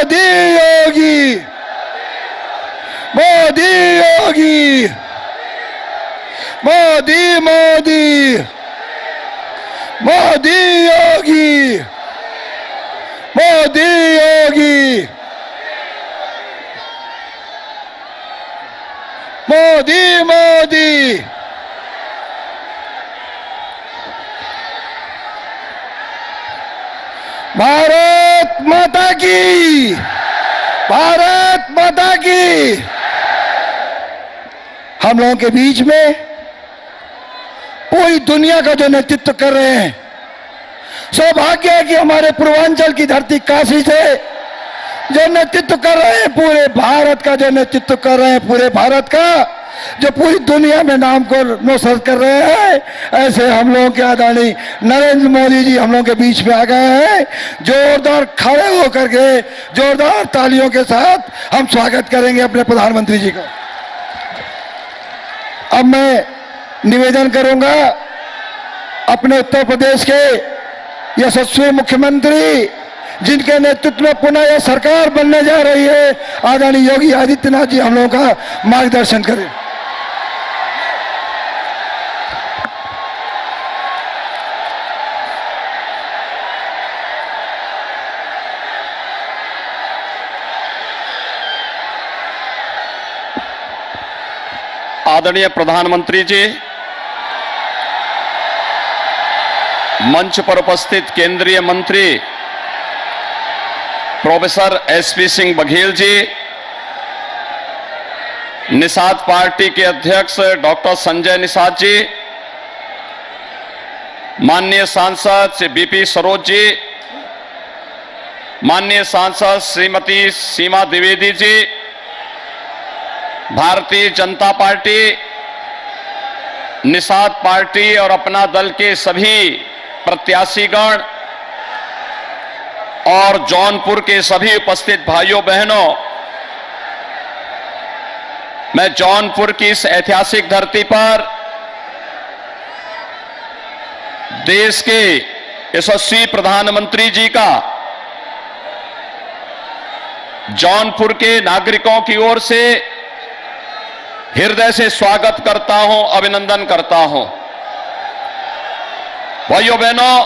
मोदी योगी, मोदी योगी, मोदी मोदी, मोदी योगी, मोदी योगी, मोदी मोदी। भारत माता की, भारत माता की। हम लोगों के बीच में पूरी दुनिया का जो नेतृत्व कर रहे हैं, सौभाग्य है कि हमारे पूर्वांचल की धरती काशी से जो नेतृत्व कर रहे हैं, पूरे भारत का जो नेतृत्व कर रहे हैं, पूरे भारत का जो पूरी दुनिया में नाम को रोशन कर रहे हैं, ऐसे हम लोगों के आदरणीय नरेंद्र मोदी जी हम लोगों के बीच में आ गए हैं। जोरदार खड़े होकर के जोरदार तालियों के साथ हम स्वागत करेंगे अपने प्रधानमंत्री जी का। अब मैं निवेदन करूंगा अपने उत्तर प्रदेश के यशस्वी मुख्यमंत्री, जिनके नेतृत्व में पुनः यह सरकार बनने जा रही है, आदरणीय योगी आदित्यनाथ जी हम लोगों का मार्गदर्शन करें। आदरणीय प्रधानमंत्री जी, मंच पर उपस्थित केंद्रीय मंत्री professor SP Singh Baghel ji, Nishad party के अध्यक्ष डॉक्टर संजय निषाद जी, माननीय सांसद श्री बीपी सरोज जी, माननीय सांसद श्रीमती सीमा द्विवेदी जी, भारतीय जनता पार्टी, निषाद पार्टी और अपना दल के सभी प्रत्याशीगण और जौनपुर के सभी उपस्थित भाइयों बहनों, मैं जौनपुर की इस ऐतिहासिक धरती पर देश के यशस्वी प्रधानमंत्री जी का जौनपुर के नागरिकों की ओर से हृदय से स्वागत करता हूं, अभिनंदन करता हूं। भाइयों बहनों,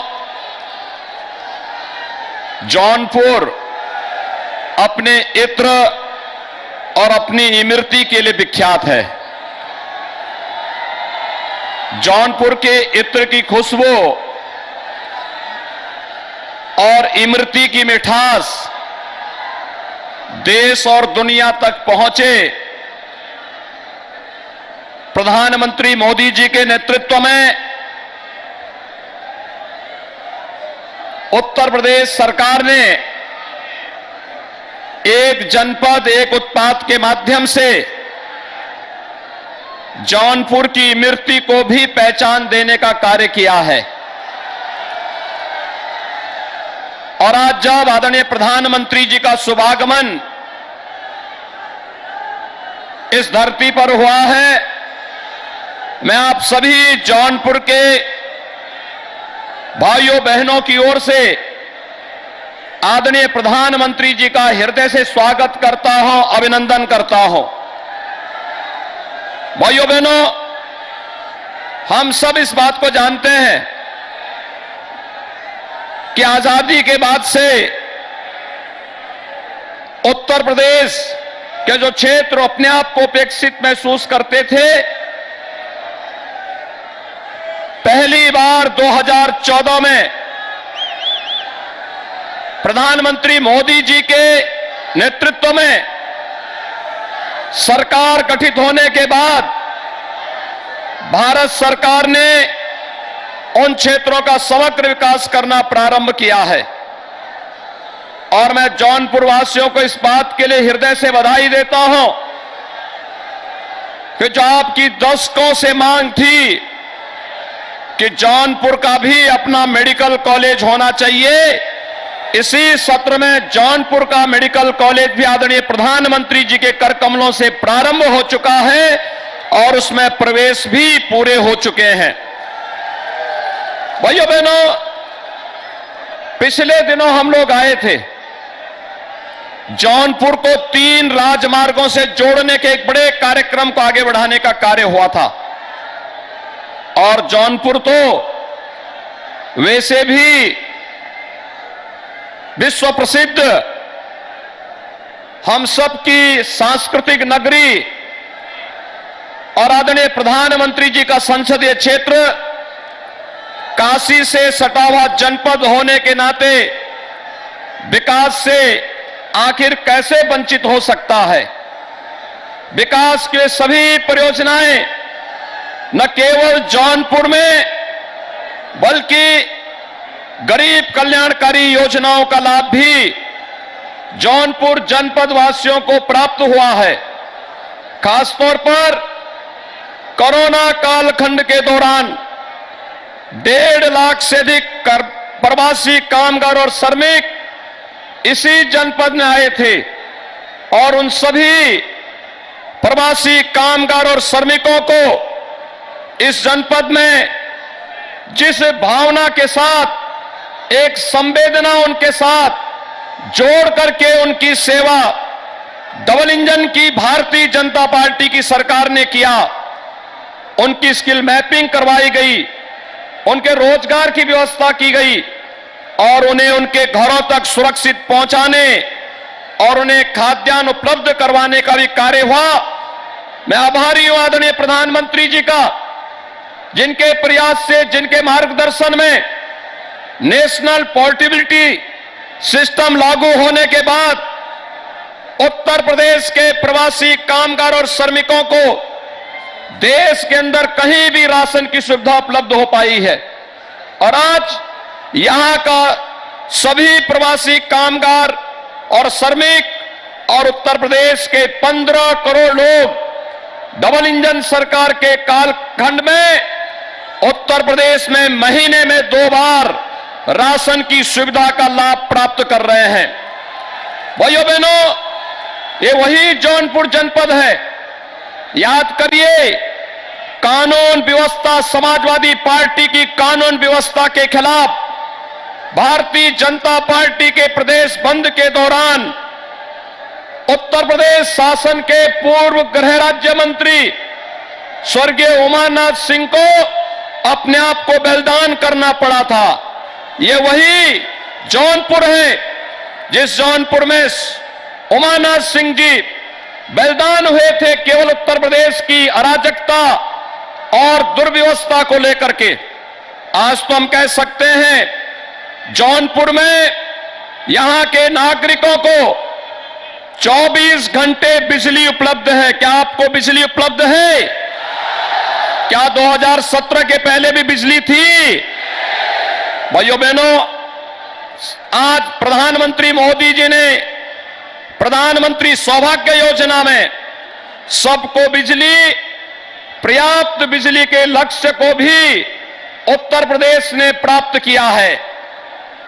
जौनपुर अपने इत्र और अपनी इमरती के लिए विख्यात है। जौनपुर के इत्र की खुशबू और इमरती की मिठास देश और दुनिया तक पहुंचे प्रधानमंत्री मोदी जी के नेतृत्व में उत्तर प्रदेश सरकार ने एक जनपद एक उत्पाद के माध्यम से जौनपुर की इमरती को भी पहचान देने का कार्य किया है। और आज जब आदरणीय प्रधानमंत्री जी का शुभागमन इस धरती पर हुआ है, मैं आप सभी जौनपुर के भाइयों बहनों की ओर से आदरणीय प्रधानमंत्री जी का हृदय से स्वागत करता हूं, अभिनंदन करता हूं। भाइयों बहनों, हम सब इस बात को जानते हैं कि आजादी के बाद से उत्तर प्रदेश के जो क्षेत्र अपने आप को उपेक्षित महसूस करते थे, पहली बार 2014 में प्रधानमंत्री मोदी जी के नेतृत्व में सरकार गठित होने के बाद भारत सरकार ने उन क्षेत्रों का समग्र विकास करना प्रारंभ किया है। और मैं जौनपुर वासियों को इस बात के लिए हृदय से बधाई देता हूं कि जो आपकी दशकों से मांग थी कि जौनपुर का भी अपना मेडिकल कॉलेज होना चाहिए, इसी सत्र में जौनपुर का मेडिकल कॉलेज भी आदरणीय प्रधानमंत्री जी के कर कमलों से प्रारंभ हो चुका है और उसमें प्रवेश भी पूरे हो चुके हैं। भाइयों बहनों, पिछले दिनों हम लोग आए थे जौनपुर को 3 राजमार्गों से जोड़ने के एक बड़े कार्यक्रम को आगे बढ़ाने का कार्य हुआ था। और जौनपुर तो वैसे भी विश्व प्रसिद्ध हम सबकी सांस्कृतिक नगरी और आदरणीय प्रधानमंत्री जी का संसदीय क्षेत्र काशी से सटा हुआ जनपद होने के नाते विकास से आखिर कैसे वंचित हो सकता है। विकास के सभी परियोजनाएं न केवल जौनपुर में बल्कि गरीब कल्याणकारी योजनाओं का लाभ भी जौनपुर जनपद वासियों को प्राप्त हुआ है। खासतौर पर कोरोना कालखंड के दौरान 1.5 लाख से अधिक प्रवासी कामगार और श्रमिक इसी जनपद में आए थे और उन सभी प्रवासी कामगार और श्रमिकों को इस जनपद में जिस भावना के साथ, एक संवेदना उनके साथ जोड़ करके उनकी सेवा डबल इंजन की भारतीय जनता पार्टी की सरकार ने किया, उनकी स्किल मैपिंग करवाई गई, उनके रोजगार की व्यवस्था की गई और उन्हें उनके घरों तक सुरक्षित पहुंचाने और उन्हें खाद्यान्न उपलब्ध करवाने का भी कार्य हुआ। मैं आभारी हूं आदरणीय प्रधानमंत्री जी का, जिनके प्रयास से, जिनके मार्गदर्शन में नेशनल पोर्टेबिलिटी सिस्टम लागू होने के बाद उत्तर प्रदेश के प्रवासी कामगार और श्रमिकों को देश के अंदर कहीं भी राशन की सुविधा उपलब्ध हो पाई है। और आज यहां का सभी प्रवासी कामगार और श्रमिक और उत्तर प्रदेश के 15 करोड़ लोग डबल इंजन सरकार के कालखंड में उत्तर प्रदेश में महीने में 2 बार राशन की सुविधा का लाभ प्राप्त कर रहे हैं। भाइयों बहनों, ये वही जौनपुर जनपद है। याद करिए, कानून व्यवस्था, समाजवादी पार्टी की कानून व्यवस्था के खिलाफ भारतीय जनता पार्टी के प्रदेश बंद के दौरान उत्तर प्रदेश शासन के पूर्व गृह राज्य मंत्री स्वर्गीय उमानाथ सिंह को अपने आप को बलिदान करना पड़ा था। ये वही जौनपुर है जिस जौनपुर में उमानाथ सिंह जी बलिदान हुए थे केवल उत्तर प्रदेश की अराजकता और दुर्व्यवस्था को लेकर के। आज तो हम कह सकते हैं जौनपुर में यहां के नागरिकों को 24 घंटे बिजली उपलब्ध है। क्या आपको बिजली उपलब्ध है? क्या 2017 के पहले भी बिजली थी? भाइयों बहनों, आज प्रधानमंत्री मोदी जी ने प्रधानमंत्री सौभाग्य योजना में सबको बिजली, पर्याप्त बिजली के लक्ष्य को भी उत्तर प्रदेश ने प्राप्त किया है।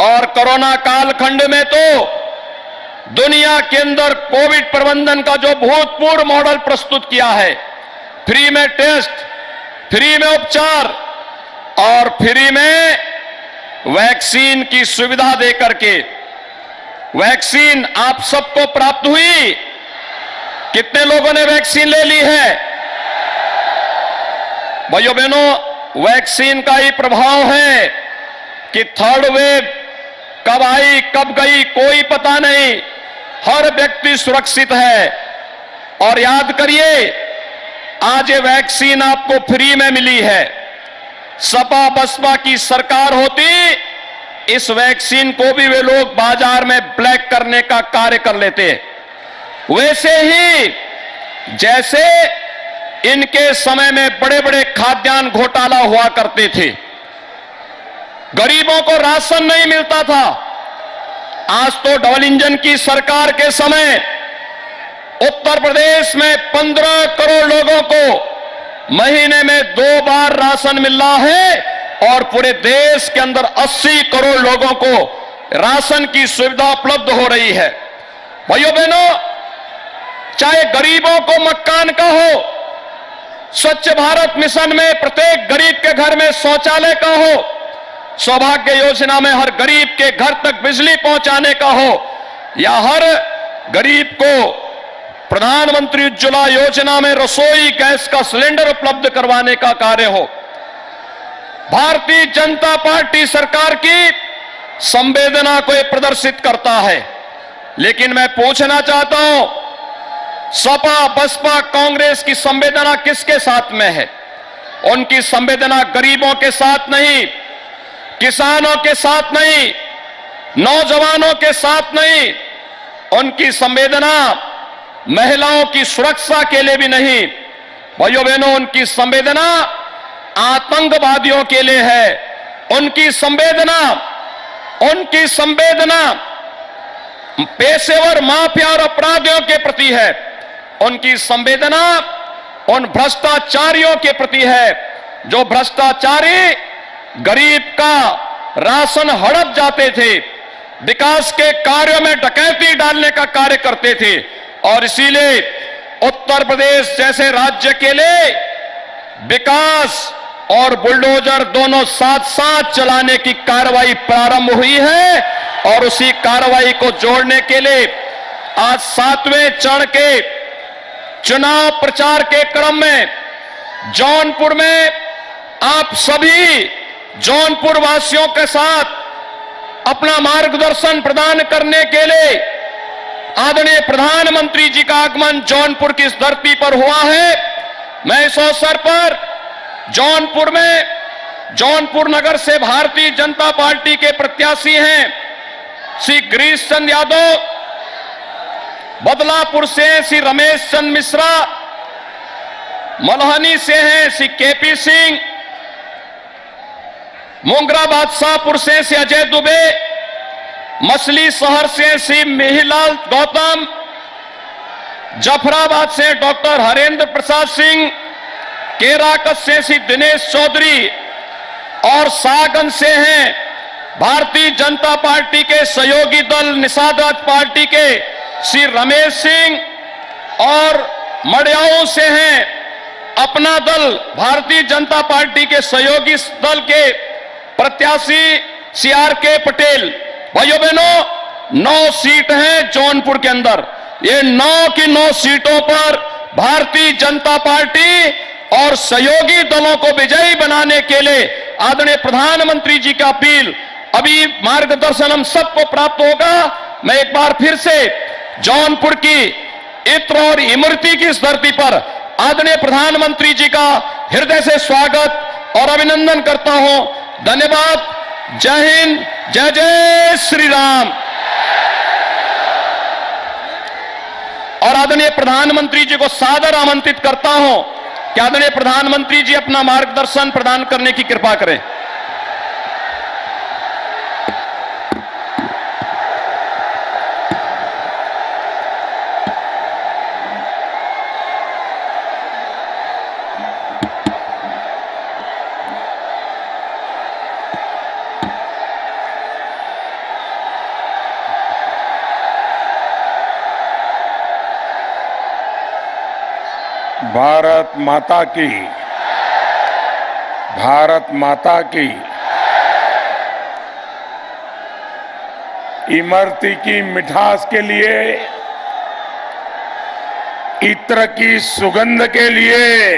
और कोरोना कालखंड में तो दुनिया के अंदर कोविड प्रबंधन का जो भूतपूर्व मॉडल प्रस्तुत किया है, फ्री में टेस्ट, फ्री में उपचार और फ्री में वैक्सीन की सुविधा देकर के, वैक्सीन आप सबको प्राप्त हुई। कितने लोगों ने वैक्सीन ले ली है? भाइयों बहनों, वैक्सीन का ही प्रभाव है कि 3rd वेव कब आई कब गई कोई पता नहीं, हर व्यक्ति सुरक्षित है। और याद करिए, आज ये वैक्सीन आपको फ्री में मिली है। सपा बसपा की सरकार होती, इस वैक्सीन को भी वे लोग बाजार में ब्लैक करने का कार्य कर लेते। वैसे ही जैसे इनके समय में बड़े बड़े खाद्यान्न घोटाला हुआ करते थे, गरीबों को राशन नहीं मिलता था। आज तो डबल इंजन की सरकार के समय उत्तर प्रदेश में 15 करोड़ लोगों को महीने में 2 बार राशन मिल रहा है और पूरे देश के अंदर 80 करोड़ लोगों को राशन की सुविधा उपलब्ध हो रही है। भाइयों बहनों, चाहे गरीबों को मकान का हो, स्वच्छ भारत मिशन में प्रत्येक गरीब के घर में शौचालय का हो, सौभाग्य योजना में हर गरीब के घर तक बिजली पहुंचाने का हो, या हर गरीब को प्रधानमंत्री उज्ज्वला योजना में रसोई गैस का सिलेंडर उपलब्ध करवाने का कार्य हो। भारतीय जनता पार्टी सरकार की संवेदना को यह प्रदर्शित करता है। लेकिन मैं पूछना चाहता हूं, सपा, बसपा, कांग्रेस की संवेदना किसके साथ में है? उनकी संवेदना गरीबों के साथ नहीं, किसानों के साथ नहीं, नौजवानों के साथ नहीं, उनकी संवेदना महिलाओं की सुरक्षा के लिए भी नहीं। भाइयों बहनों, उनकी संवेदना आतंकवादियों के लिए है। उनकी संवेदना पेशेवर माफिया और अपराधियों के प्रति है। उनकी संवेदना उन भ्रष्टाचारियों के प्रति है जो भ्रष्टाचारी गरीब का राशन हड़प जाते थे, विकास के कार्यों में डकैती डालने का कार्य करते थे। और इसीलिए उत्तर प्रदेश जैसे राज्य के लिए विकास और बुलडोजर दोनों साथ साथ चलाने की कार्रवाई प्रारंभ हुई है। और उसी कार्रवाई को जोड़ने के लिए आज 7वें चरण के चुनाव प्रचार के क्रम में जौनपुर में आप सभी जौनपुर वासियों के साथ अपना मार्गदर्शन प्रदान करने के लिए आदरणीय प्रधानमंत्री जी का आगमन जौनपुर की इस धरती पर हुआ है। मैं इस अवसर पर जौनपुर में, जौनपुर नगर से भारतीय जनता पार्टी के प्रत्याशी हैं श्री गिरीश चंद्र यादव, बदलापुर से श्री रमेश चंद्र मिश्रा, मलहनी से हैं श्री केपी सिंह, मोंगरा बादशाहपुर से श्री अजय दुबे, मछली शहर से श्री मिहिलाल गौतम, जफराबाद से डॉक्टर हरेंद्र प्रसाद सिंह, केराकत से श्री दिनेश चौधरी और सागन से हैं भारतीय जनता पार्टी के सहयोगी दल निषाद राज पार्टी के श्री रमेश सिंह और मड़ियाओं से हैं अपना दल भारतीय जनता पार्टी के सहयोगी दल के प्रत्याशी श्री आर.के. पटेल। भाइयों बहनों, 9 सीट हैं जौनपुर के अंदर। ये 9 की 9 सीटों पर भारतीय जनता पार्टी और सहयोगी दलों को विजयी बनाने के लिए आदरणीय प्रधानमंत्री जी का अपील, अभी मार्गदर्शन हम सबको प्राप्त होगा। मैं एक बार फिर से जौनपुर की इत्र और इमरती की इस धरती पर आदरणीय प्रधानमंत्री जी का हृदय से स्वागत और अभिनंदन करता हूं। धन्यवाद। जय हिंद, जय जय श्री राम। और आदरणीय प्रधानमंत्री जी को सादर आमंत्रित करता हूं कि आदरणीय प्रधानमंत्री जी अपना मार्गदर्शन प्रदान करने की कृपा करें। भारत माता की इमरती की मिठास के लिए, इत्र की सुगंध के लिए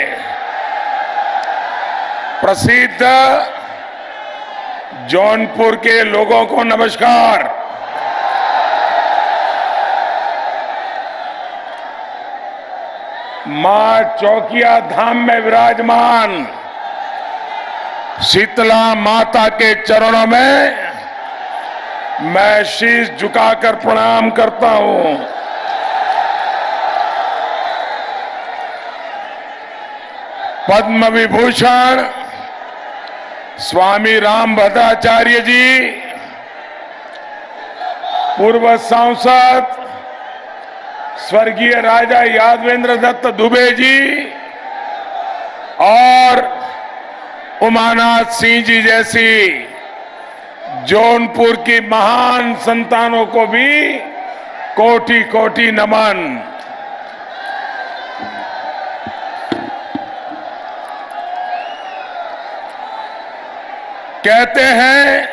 प्रसिद्ध जौनपुर के लोगों को नमस्कार। मां चौकिया धाम में विराजमान शीतला माता के चरणों में मैं शीश झुकाकर प्रणाम करता हूं। पद्म विभूषण स्वामी रामभद्राचार्य जी, पूर्व सांसद स्वर्गीय राजा यादवेंद्र दत्त दुबे जी और उमानाथ सिंह जी जैसी जौनपुर की महान संतानों को भी कोटि कोटि नमन। कहते हैं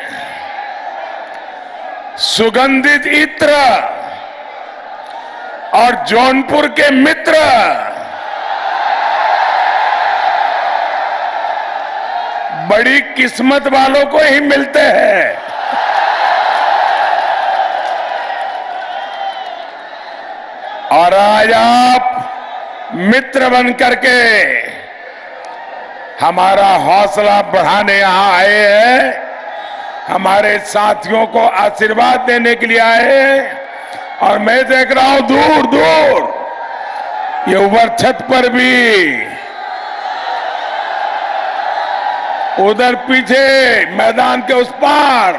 सुगंधित इत्र और जौनपुर के मित्र बड़ी किस्मत वालों को ही मिलते हैं। और आज आप मित्र बन करके हमारा हौसला बढ़ाने यहां आए हैं, हमारे साथियों को आशीर्वाद देने के लिए आए हैं। और मैं देख रहा हूं दूर दूर ये ऊपर छत पर भी, उधर पीछे मैदान के उस पार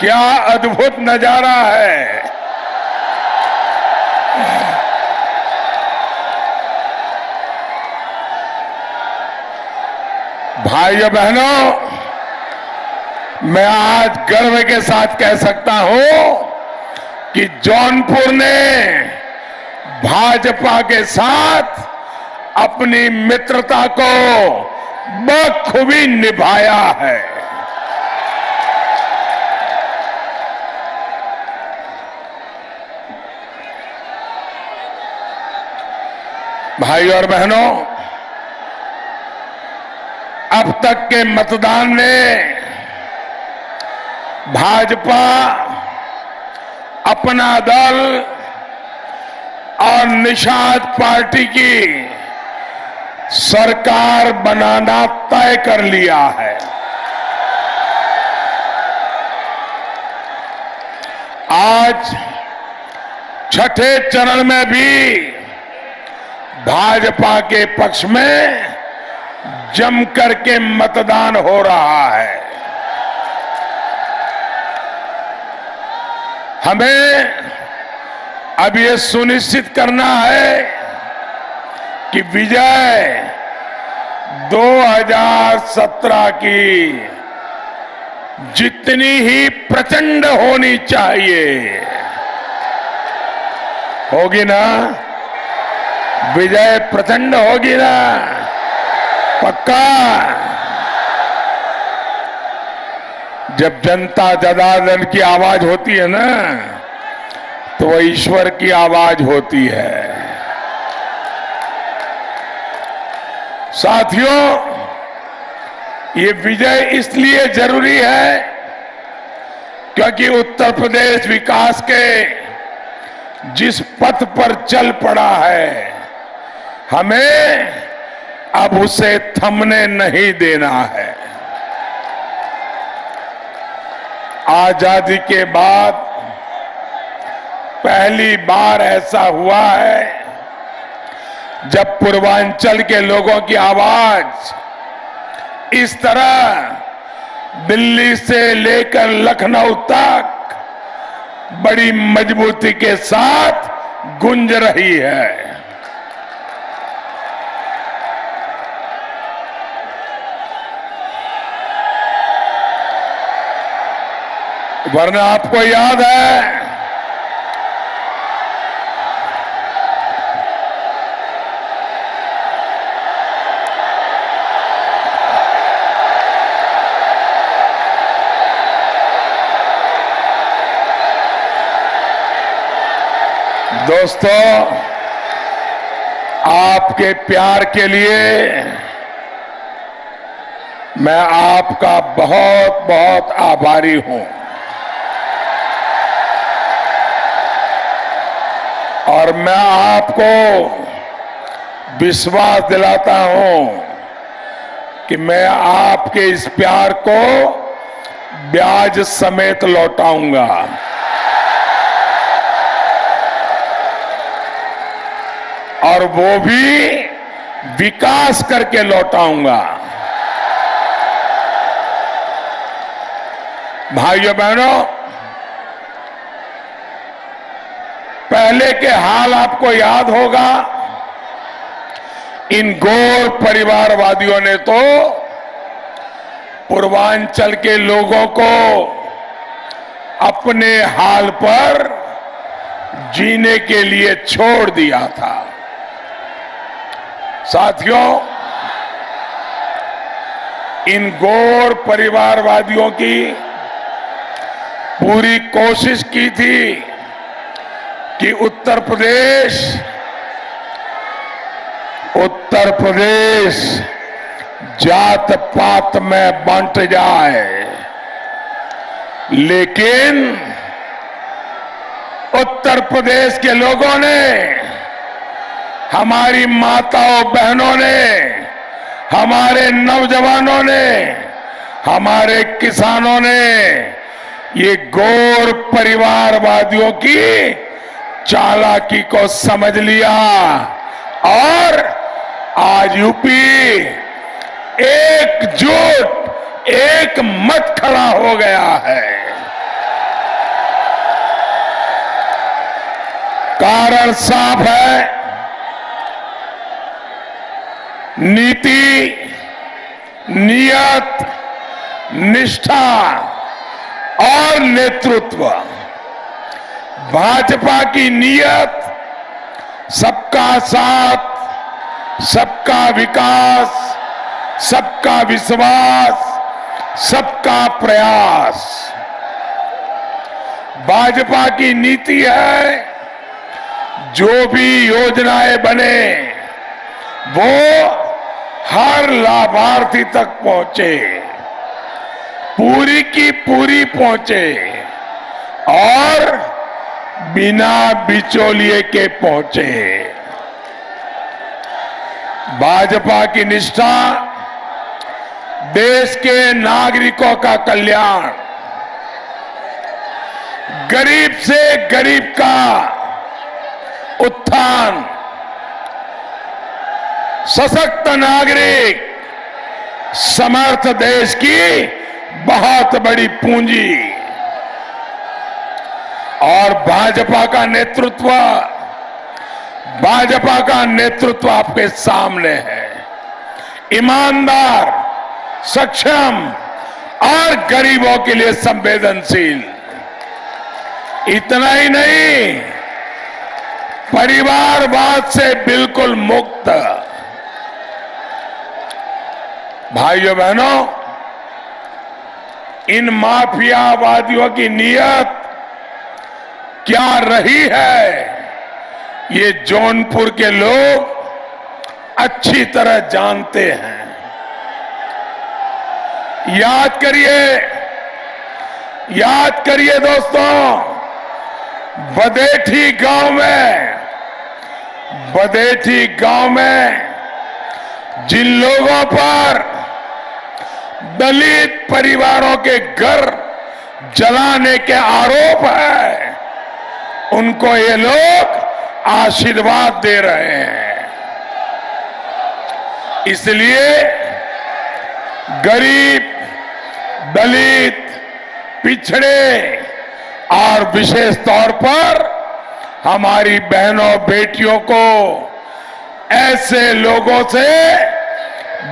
क्या अद्भुत नजारा है। भाइयों बहनों, मैं आज गर्व के साथ कह सकता हूं कि जौनपुर ने भाजपा के साथ अपनी मित्रता को बखूबी निभाया है। भाई और बहनों, अब तक के मतदान में भाजपा अपना दल और निषाद पार्टी की सरकार बनाना तय कर लिया है। आज छठे चरण में भी भाजपा के पक्ष में जम करके मतदान हो रहा है। हमें अब ये सुनिश्चित करना है कि विजय 2017 की जितनी ही प्रचंड होनी चाहिए, होगी ना? विजय प्रचंड होगी ना? पक्का? जब जनता जनार्दन की आवाज होती है ना, तो वह ईश्वर की आवाज होती है। साथियों, ये विजय इसलिए जरूरी है क्योंकि उत्तर प्रदेश विकास के जिस पथ पर चल पड़ा है, हमें अब उसे थमने नहीं देना है। आजादी के बाद पहली बार ऐसा हुआ है जब पूर्वांचल के लोगों की आवाज इस तरह दिल्ली से लेकर लखनऊ तक बड़ी मजबूती के साथ गूंज रही है। वरना आपको याद है दोस्तों, आपके प्यार के लिए मैं आपका बहुत बहुत आभारी हूं और मैं आपको विश्वास दिलाता हूं कि मैं आपके इस प्यार को ब्याज समेत लौटाऊंगा। और वो भी विकास करके लौटाऊंगा। भाइयों बहनों, पहले के हाल आपको याद होगा। इन गौर परिवारवादियों ने तो पूर्वांचल के लोगों को अपने हाल पर जीने के लिए छोड़ दिया था। साथियों, इन गौर परिवारवादियों की पूरी कोशिश की थी कि उत्तर प्रदेश जात पात में बंट जाए, लेकिन उत्तर प्रदेश के लोगों ने, हमारी माताओं बहनों ने, हमारे नौजवानों ने, हमारे किसानों ने ये गौर परिवारवादियों की चालाकी को समझ लिया और आज यूपी एकजुट एक मत खड़ा हो गया है। कारण साफ है, नीति, नियत, निष्ठा और नेतृत्व। भाजपा की नियत सबका साथ, सबका विकास, सबका विश्वास, सबका प्रयास। भाजपा की नीति है, जो भी योजनाएं बने वो हर लाभार्थी तक पहुंचे, पूरी की पूरी पहुंचे और बिना बिचौलिए के पहुंचे। भाजपा की निष्ठा देश के नागरिकों का कल्याण, गरीब से गरीब का उत्थान, सशक्त नागरिक, समर्थ देश की बहुत बड़ी पूंजी। और भाजपा का नेतृत्व आपके सामने है। ईमानदार, सक्षम और गरीबों के लिए संवेदनशील। इतना ही नहीं, परिवारवाद से बिल्कुल मुक्त। भाइयों बहनों, इन माफियावादियों की नीयत क्या रही है, ये जौनपुर के लोग अच्छी तरह जानते हैं। याद करिए दोस्तों, बदेठी गांव में जिन लोगों पर दलित परिवारों के घर जलाने के आरोप है, उनको ये लोग आशीर्वाद दे रहे हैं। इसलिए गरीब, दलित, पिछड़े और विशेष तौर पर हमारी बहनों बेटियों को ऐसे लोगों से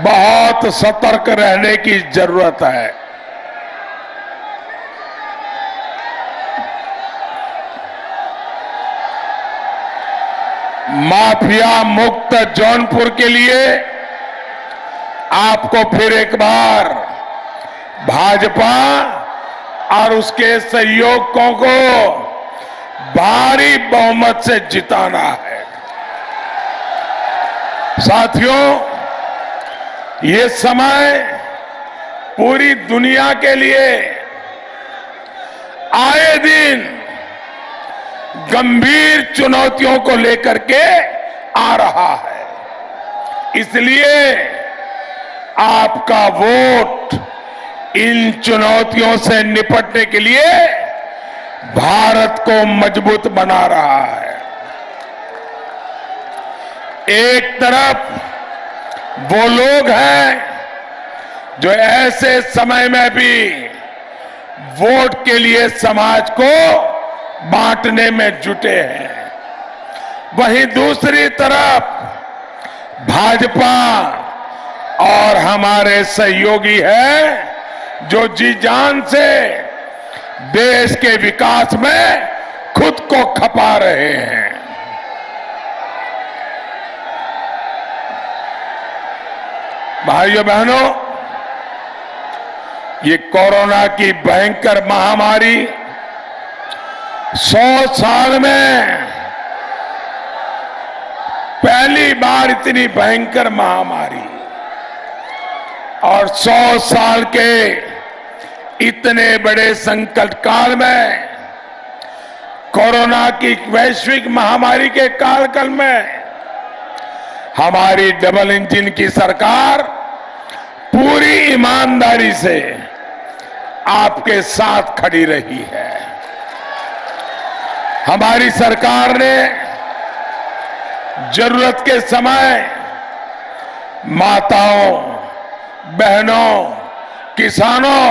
बहुत सतर्क रहने की जरूरत है। माफिया मुक्त जौनपुर के लिए आपको फिर एक बार भाजपा और उसके सहयोगियों को भारी बहुमत से जिताना है। साथियों, ये समय पूरी दुनिया के लिए आए दिन गंभीर चुनौतियों को लेकर के आ रहा है। इसलिए आपका वोट इन चुनौतियों से निपटने के लिए भारत को मजबूत बना रहा है। एक तरफ वो लोग हैं जो ऐसे समय में भी वोट के लिए समाज को बांटने में जुटे हैं, वहीं दूसरी तरफ भाजपा और हमारे सहयोगी हैं जो जी जान से देश के विकास में खुद को खपा रहे हैं। भाइयों बहनों, ये कोरोना की भयंकर महामारी 100 साल में पहली बार इतनी भयंकर महामारी और 100 साल के इतने बड़े संकट काल में, कोरोना की वैश्विक महामारी के कालखंड में हमारी डबल इंजन की सरकार पूरी ईमानदारी से आपके साथ खड़ी रही है। हमारी सरकार ने जरूरत के समय माताओं, बहनों, किसानों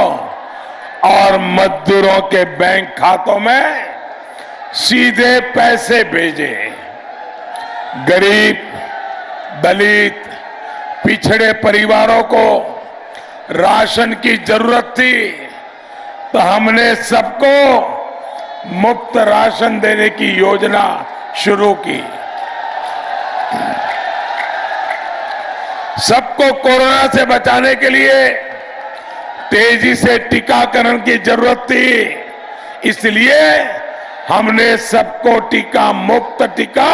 और मजदूरों के बैंक खातों में सीधे पैसे भेजे। गरीब, दलित, पिछड़े परिवारों को राशन की जरूरत थी तो हमने सबको मुफ्त राशन देने की योजना शुरू की। सबको कोरोना से बचाने के लिए तेजी से टीकाकरण की जरूरत थी, इसलिए हमने सबको टीका मुफ्त टीका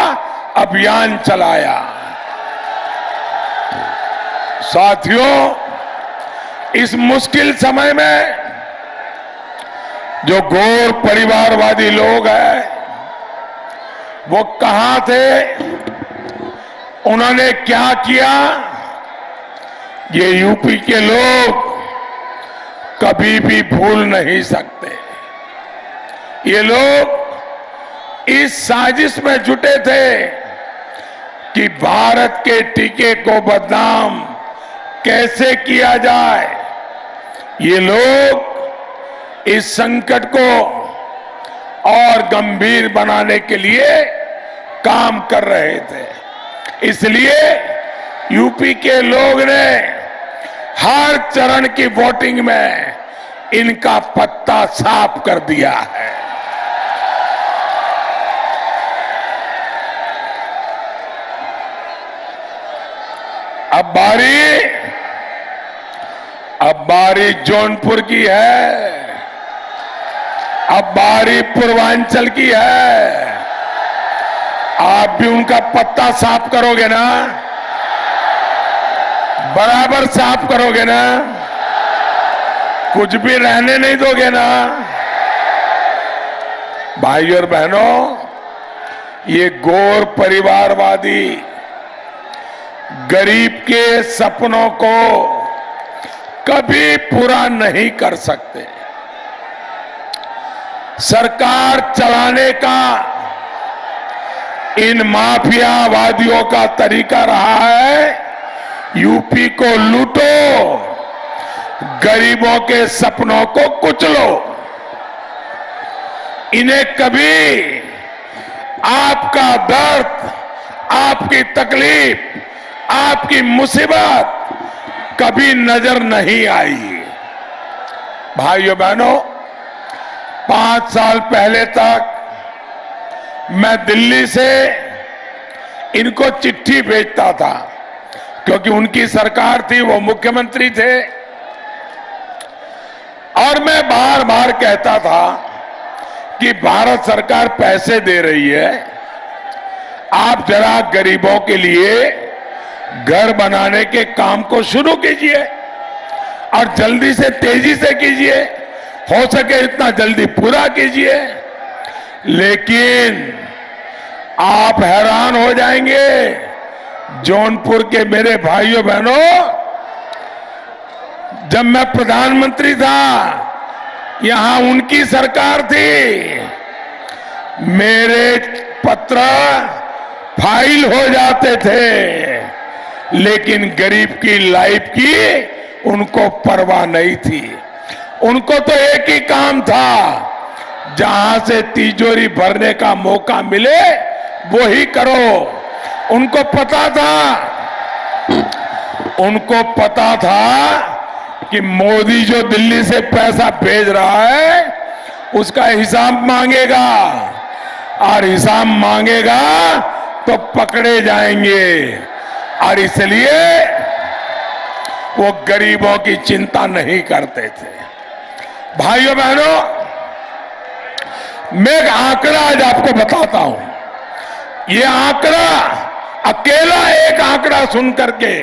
अभियान चलाया। साथियों, इस मुश्किल समय में जो घोर परिवारवादी लोग हैं, वो कहां थे, उन्होंने क्या किया, ये यूपी के लोग कभी भी भूल नहीं सकते। ये लोग इस साजिश में जुटे थे कि भारत के टीके को बदनाम कैसे किया जाए। ये लोग इस संकट को और गंभीर बनाने के लिए काम कर रहे थे। इसलिए यूपी के लोग ने हर चरण की वोटिंग में इनका पत्ता साफ कर दिया है। अब बारी जौनपुर की है, अब बारी पूर्वांचल की है। आप भी उनका पत्ता साफ करोगे ना, बराबर साफ करोगे ना, कुछ भी रहने नहीं दोगे ना। भाइयों और बहनों, ये घोर परिवारवादी गरीब के सपनों को कभी पूरा नहीं कर सकते। सरकार चलाने का इन माफियावादियों का तरीका रहा है, यूपी को लूटो, गरीबों के सपनों को कुचलो। इन्हें कभी आपका दर्द, आपकी तकलीफ, आपकी मुसीबत कभी नजर नहीं आई। भाइयों बहनों, 5 साल पहले तक मैं दिल्ली से इनको चिट्ठी भेजता था, क्योंकि उनकी सरकार थी, वो मुख्यमंत्री थे, और मैं बार बार कहता था कि भारत सरकार पैसे दे रही है, आप जरा गरीबों के लिए घर बनाने के काम को शुरू कीजिए और जल्दी से, तेजी से कीजिए, हो सके इतना जल्दी पूरा कीजिए। लेकिन आप हैरान हो जाएंगे, जौनपुर के मेरे भाइयों बहनों, जब मैं प्रधानमंत्री था, यहां उनकी सरकार थी, मेरे पत्र फाइल हो जाते थे, लेकिन गरीब की लाइफ की उनको परवाह नहीं थी। उनको तो एक ही काम था, जहां से तिजोरी भरने का मौका मिले वो ही करो। उनको पता था कि मोदी जो दिल्ली से पैसा भेज रहा है उसका हिसाब मांगेगा, और हिसाब मांगेगा तो पकड़े जाएंगे, और इसलिए वो गरीबों की चिंता नहीं करते थे। भाइयों बहनों, मैं एक आंकड़ा आज आपको बताता हूं। ये आंकड़ा अकेला एक आंकड़ा सुन करके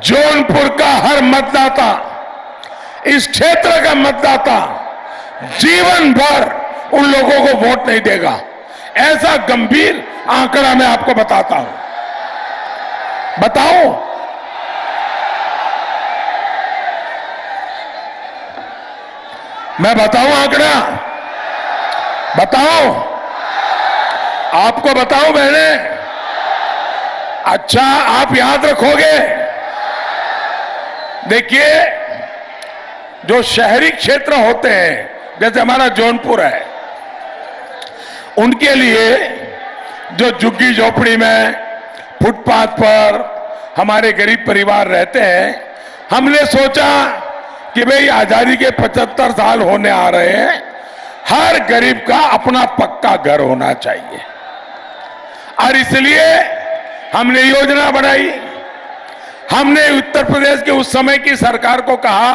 जौनपुर का हर मतदाता, इस क्षेत्र का मतदाता जीवन भर उन लोगों को वोट नहीं देगा। ऐसा गंभीर आंकड़ा मैं आपको बताता हूं। बताओ, मैं बताऊं आंकड़ा? बताओ, आपको बताऊं बहने? अच्छा, आप याद रखोगे? देखिए, जो शहरी क्षेत्र होते हैं, जैसे हमारा जौनपुर है, उनके लिए जो झुग्गी झोपड़ी में, फुटपाथ पर हमारे गरीब परिवार रहते हैं, हमने सोचा कि भाई आजादी के 75 साल होने आ रहे हैं, हर गरीब का अपना पक्का घर होना चाहिए। और इसलिए हमने योजना बनाई। हमने उत्तर प्रदेश के उस समय की सरकार को कहा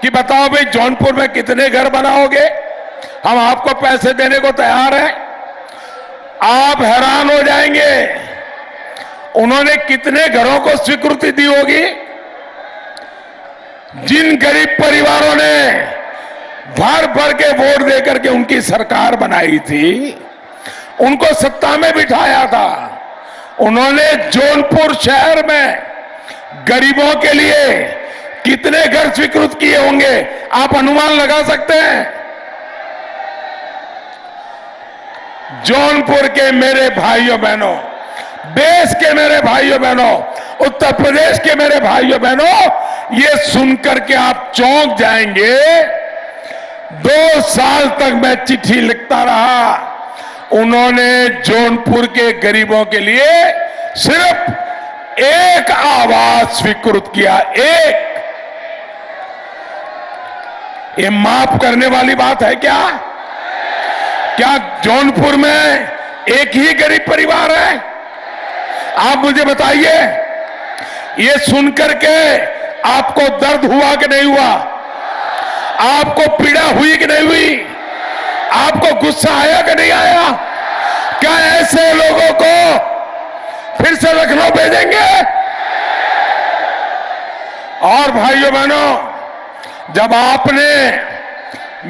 कि बताओ भाई जौनपुर में कितने घर बनाओगे, हम आपको पैसे देने को तैयार हैं। आप हैरान हो जाएंगे, उन्होंने कितने घरों को स्वीकृति दी होगी। जिन गरीब परिवारों ने भर भर के वोट देकर के उनकी सरकार बनाई थी, उनको सत्ता में बिठाया था, उन्होंने जौनपुर शहर में गरीबों के लिए कितने घर स्वीकृत किए होंगे, आप अनुमान लगा सकते हैं? जौनपुर के मेरे भाइयों बहनों, देश के मेरे भाइयों बहनों, उत्तर प्रदेश के मेरे भाइयों बहनों, ये सुनकर के आप चौंक जाएंगे। 2 साल तक मैं चिट्ठी लिखता रहा, उन्होंने जौनपुर के गरीबों के लिए सिर्फ एक आवास स्वीकृत किया, एक। ये माफ करने वाली बात है क्या? क्या जौनपुर में एक ही गरीब परिवार है? आप मुझे बताइए, ये सुनकर के आपको दर्द हुआ कि नहीं हुआ? आपको पीड़ा हुई कि नहीं हुई? आपको गुस्सा आया कि नहीं आया? क्या ऐसे लोगों को फिर से लखनऊ भेजेंगे? और भाइयों बहनों, जब आपने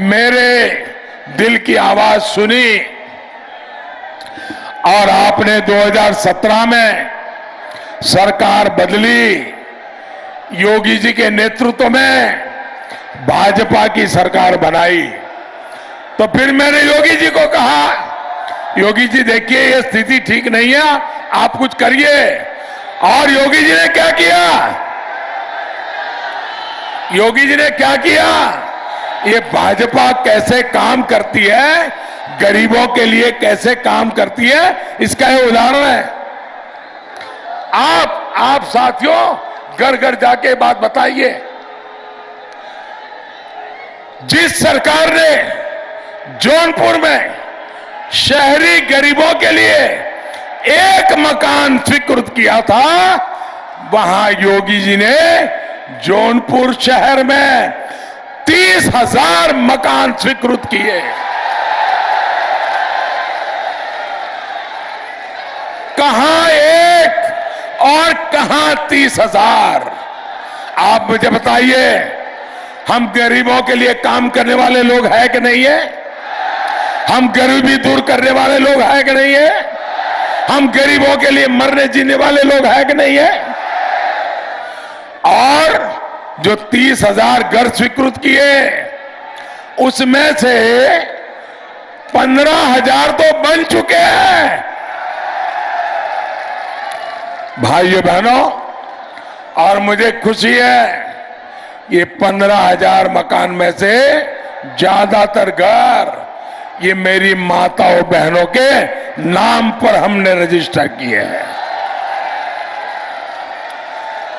मेरे दिल की आवाज सुनी और आपने 2017 में सरकार बदली, योगी जी के नेतृत्व में भाजपा की सरकार बनाई, तो फिर मैंने योगी जी को कहा, योगी जी देखिए ये स्थिति ठीक नहीं है, आप कुछ करिए। और योगी जी ने क्या किया? योगी जी ने क्या किया? ये भाजपा कैसे काम करती है, गरीबों के लिए कैसे काम करती है, इसका ये उदाहरण है। आप साथियों घर घर जाके बात बताइए। जिस सरकार ने जौनपुर में शहरी गरीबों के लिए एक मकान स्वीकृत किया था, वहां योगी जी ने जौनपुर शहर में 30,000 मकान स्वीकृत किए। कहां एक और कहां 30,000? आप मुझे बताइए, हम गरीबों के लिए काम करने वाले लोग हैं कि नहीं है? हम गरीबी दूर करने वाले लोग हैं कि नहीं है? हम गरीबों के लिए मरने जीने वाले लोग हैं कि नहीं है? और जो 30,000 घर स्वीकृत किए, उसमें से 15,000 तो बन चुके हैं। भाइयों बहनों, और मुझे खुशी है, ये 15,000 मकान में से ज्यादातर घर ये मेरी माताओं बहनों के नाम पर हमने रजिस्टर किए हैं।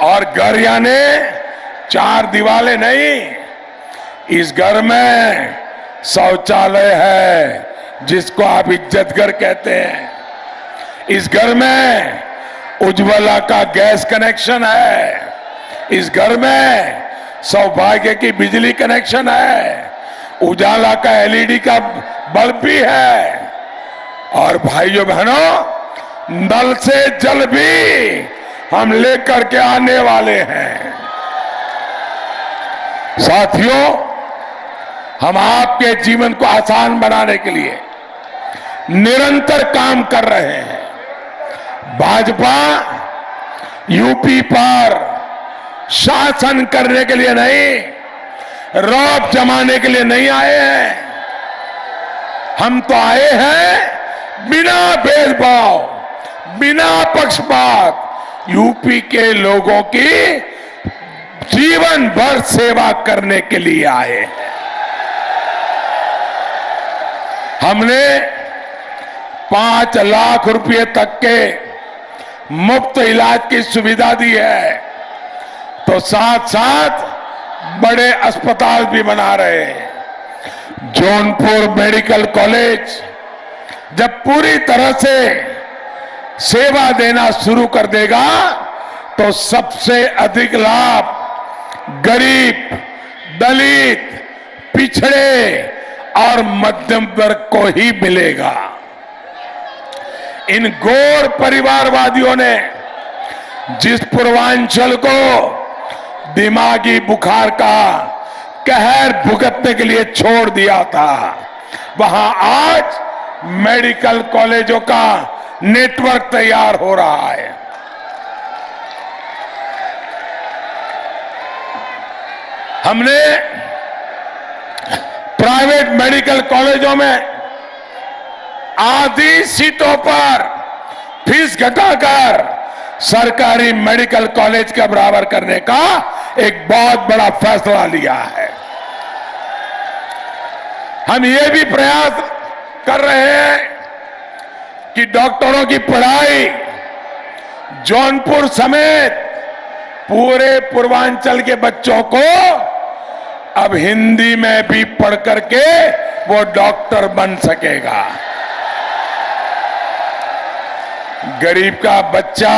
और घर यानी 4 दीवारें नहीं, इस घर में शौचालय है जिसको आप इज्जत घर कहते हैं। इस घर में उज्ज्वला का गैस कनेक्शन है। इस घर में सौभाग्य की बिजली कनेक्शन है। उजाला का एलईडी का बल्ब भी है। और भाइयों बहनों, नल से जल भी हम लेकर के आने वाले हैं। साथियों, हम आपके जीवन को आसान बनाने के लिए निरंतर काम कर रहे हैं। भाजपा यूपी पर शासन करने के लिए नहीं, रौब जमाने के लिए नहीं आए हैं। हम तो आए हैं बिना भेदभाव, बिना पक्षपात यूपी के लोगों की जीवन भर सेवा करने के लिए आए हैं। हमने 5 लाख रुपए तक के मुफ्त इलाज की सुविधा दी है, तो साथ साथ बड़े अस्पताल भी बना रहे हैं। जौनपुर मेडिकल कॉलेज जब पूरी तरह से सेवा देना शुरू कर देगा तो सबसे अधिक लाभ गरीब, दलित, पिछड़े और मध्यम वर्ग को ही मिलेगा। इन गौर परिवारवादियों ने जिस पूर्वांचल को दिमागी बुखार का कहर भुगतने के लिए छोड़ दिया था, वहां आज मेडिकल कॉलेजों का नेटवर्क तैयार हो रहा है। हमने प्राइवेट मेडिकल कॉलेजों में आधी सीटों पर फीस घटाकर सरकारी मेडिकल कॉलेज का बराबर करने का एक बहुत बड़ा फैसला लिया है। हम ये भी प्रयास कर रहे हैं कि डॉक्टरों की पढ़ाई जौनपुर समेत पूरे पूर्वांचल के बच्चों को अब हिंदी में भी पढ़ करके वो डॉक्टर बन सकेगा। गरीब का बच्चा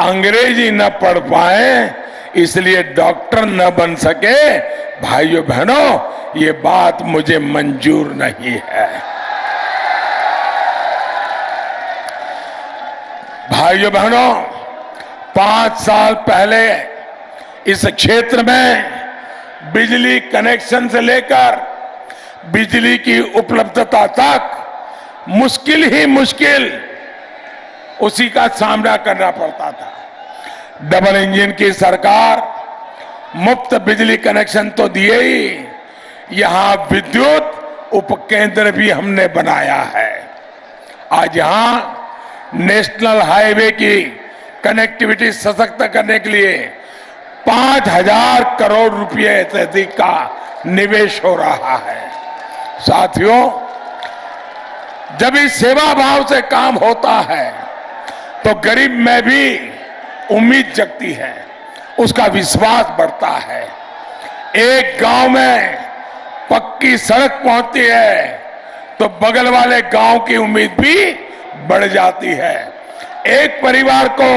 अंग्रेजी न पढ़ पाए इसलिए डॉक्टर न बन सके, भाइयों बहनों, ये बात मुझे मंजूर नहीं है। भाइयों बहनों, 5 साल पहले इस क्षेत्र में बिजली कनेक्शन से लेकर बिजली की उपलब्धता तक मुश्किल ही मुश्किल उसी का सामना करना पड़ता था। डबल इंजन की सरकार मुफ्त बिजली कनेक्शन तो दिए ही, यहां विद्युत उपकेंद्र भी हमने बनाया है। आज यहां नेशनल हाईवे की कनेक्टिविटी सशक्त करने के लिए 5,000 करोड़ रुपए से अधिक का निवेश हो रहा है। साथियों, जब इस सेवा भाव से काम होता है तो गरीब में भी उम्मीद जगती है, उसका विश्वास बढ़ता है। एक गांव में पक्की सड़क पहुंचती है तो बगल वाले गांव की उम्मीद भी बढ़ जाती है। एक परिवार को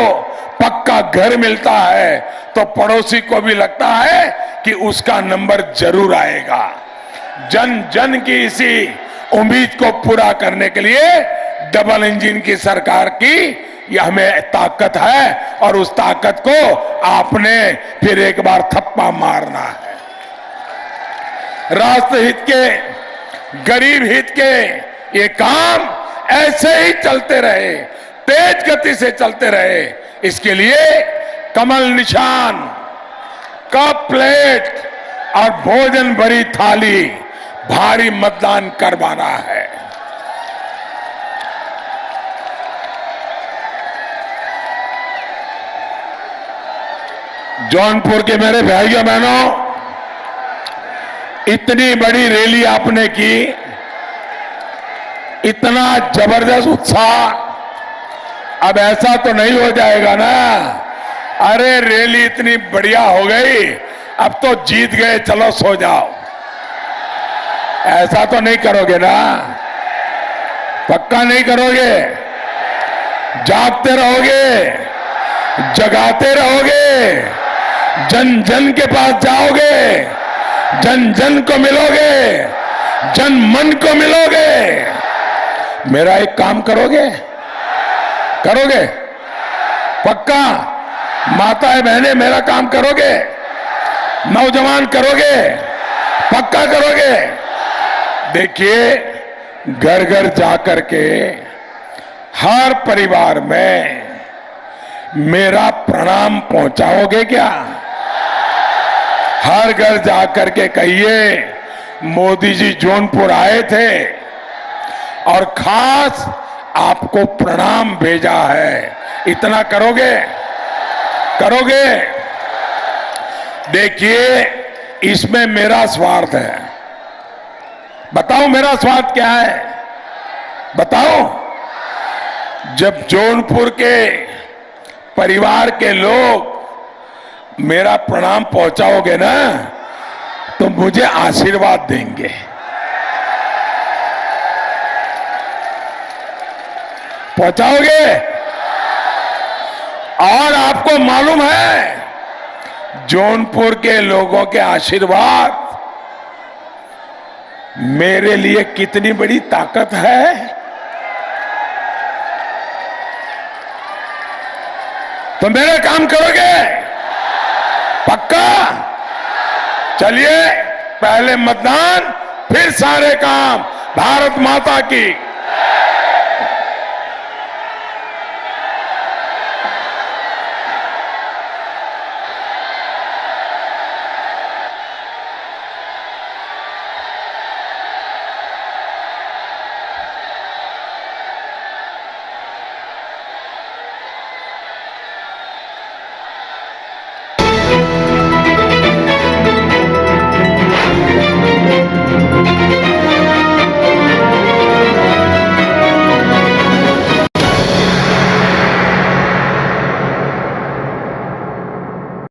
पक्का घर मिलता है तो पड़ोसी को भी लगता है कि उसका नंबर जरूर आएगा। जन जन की इसी उम्मीद को पूरा करने के लिए डबल इंजन की सरकार की यह हमें ताकत है और उस ताकत को आपने फिर एक बार थप्पा मारना है। राष्ट्र हित के, गरीब हित के ये काम ऐसे ही चलते रहे, तेज गति से चलते रहे। इसके लिए कमल निशान, कप प्लेट और भोजन भरी थाली भारी मतदान करवाना है। जौनपुर के मेरे भाइयों बहनों, इतनी बड़ी रैली आपने की, इतना जबरदस्त उत्साह, अब ऐसा तो नहीं हो जाएगा ना, अरे रैली इतनी बढ़िया हो गई, अब तो जीत गए, चलो सो जाओ, ऐसा तो नहीं करोगे ना? पक्का नहीं करोगे? जागते रहोगे, जगाते रहोगे, जन जन के पास जाओगे, जन जन को मिलोगे, जन मन को मिलोगे। मेरा एक काम करोगे? करोगे? पक्का? माताएं बहनें मेरा काम करोगे? नौजवान करोगे? पक्का करोगे? देखिए, घर घर जाकर के हर परिवार में मेरा प्रणाम पहुंचाओगे क्या? हर घर जाकर के कहिए मोदी जी जौनपुर आए थे और खास आपको प्रणाम भेजा है। इतना करोगे? करोगे? देखिए, इसमें मेरा स्वार्थ है। बताओ मेरा स्वार्थ क्या है? बताओ। जब जौनपुर के परिवार के लोग मेरा प्रणाम पहुंचाओगे ना, तो मुझे आशीर्वाद देंगे। पहुंचाओगे? और आपको मालूम है जौनपुर के लोगों के आशीर्वाद मेरे लिए कितनी बड़ी ताकत है। तो मेरा काम करोगे? पक्का? चलिए, पहले मतदान, फिर सारे काम। भारत माता की।